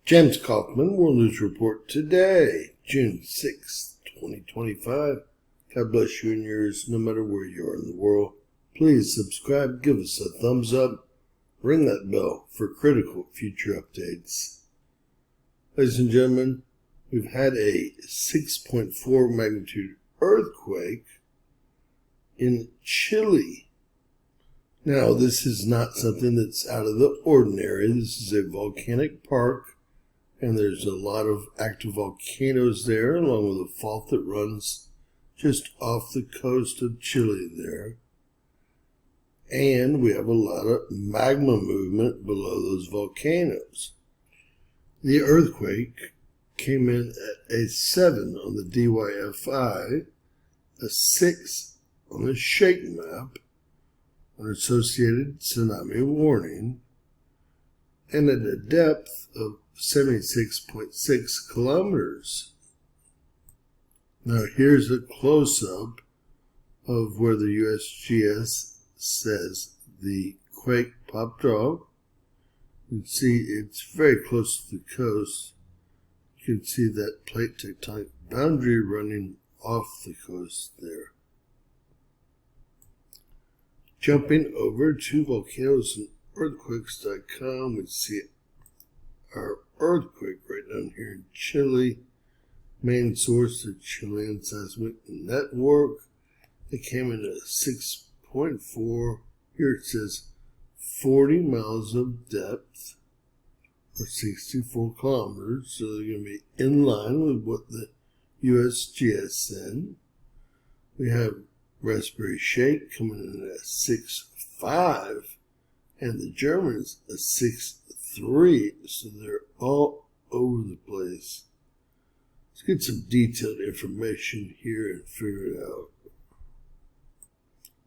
James Kaufman, World News Report today, June 6th, 2025. God bless you and yours, no matter where you are in the world. Please subscribe, give us a thumbs up, ring that bell for critical future updates. Ladies and gentlemen, we've had a 6.4 magnitude earthquake in Chile. Now, this is not something that's out of the ordinary. This is a volcanic park, and there's a lot of active volcanoes there, along with a fault that runs just off the coast of Chile there. And we have a lot of magma movement below those volcanoes. The earthquake came in at a 7 on the DYFI, a 6 on the shake map, an associated tsunami warning, and at a depth of 76.6 kilometers. Now here's a close-up of where the USGS says the quake popped off. You can see it's very close to the coast. You can see that plate tectonic boundary running off the coast there. Jumping over to volcanoesandearthquakes.com, we see our earthquake right down here in Chile. Main source, the Chilean Seismic Network. It came in at 6.4. Here it says 40 miles of depth, or 64 kilometers. So they're going to be in line with what the USGS said. We have Raspberry Shake coming in at 6.5, and the Germans a 6.3, so they're all over the place. Let's get some detailed information here and figure it out.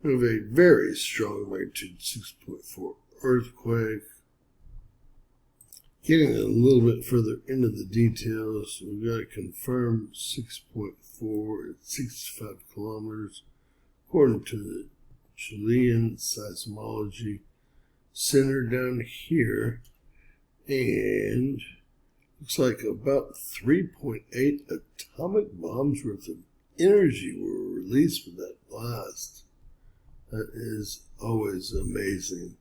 We have a very strong magnitude 6.4 earthquake. Getting a little bit further into the details, we've got to confirm 6.4 at 65 kilometers. According to the Chilean Seismology Center down here, and looks like about 3.8 atomic bombs worth of energy were released with that blast. That is always amazing.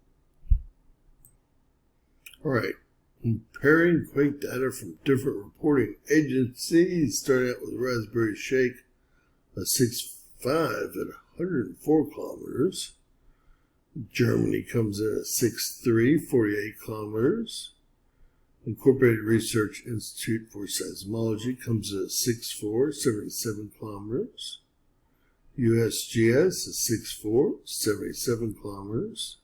All right, comparing quake data from different reporting agencies, starting out with Raspberry Shake, a 6.5 at 104 kilometers. Germany comes in at 6.3, 48 kilometers. Incorporated Research Institute for Seismology comes in at 6.4, 77 kilometers. USGS is 6.4, 77 kilometers.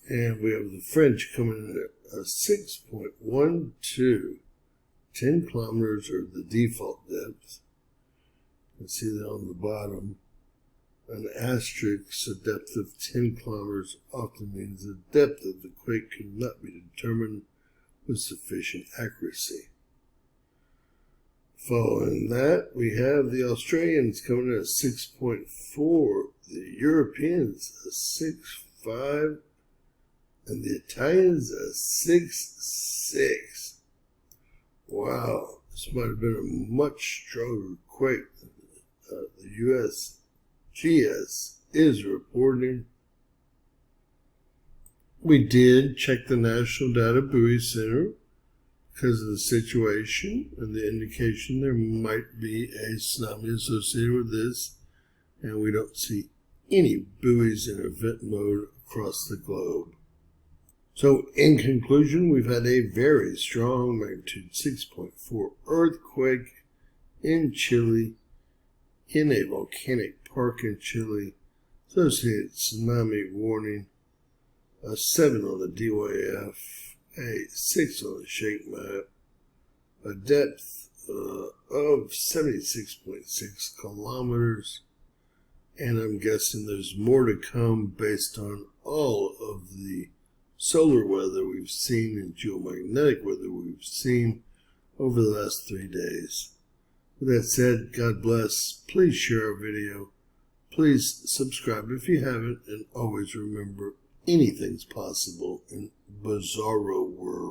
And we have the French coming in at a 6.12, 10 kilometers are the default depth. You can see that on the bottom. An asterisk, a depth of 10 kilometers often means the depth of the quake could not be determined with sufficient accuracy. Following that, we have the Australians coming in at 6.4, the Europeans a 6.5, and the Italians a 6.6. Wow, this might have been a much stronger quake than the USGS is reporting. We did check the National Data Buoy Center because of the situation and the indication there might be a tsunami associated with this, and we don't see any buoys in event mode across the globe. So in conclusion, we've had a very strong magnitude 6.4 earthquake in Chile, in a volcanic park in Chile, associated tsunami warning, a 7 on the DYF, a 6 on the shake map, a depth of 76.6 kilometers, and I'm guessing there's more to come based on all of the solar weather we've seen and geomagnetic weather we've seen over the last 3 days. With that said, God bless. Please share our video. Please subscribe if you haven't, and always remember anything's possible in Bizarro World.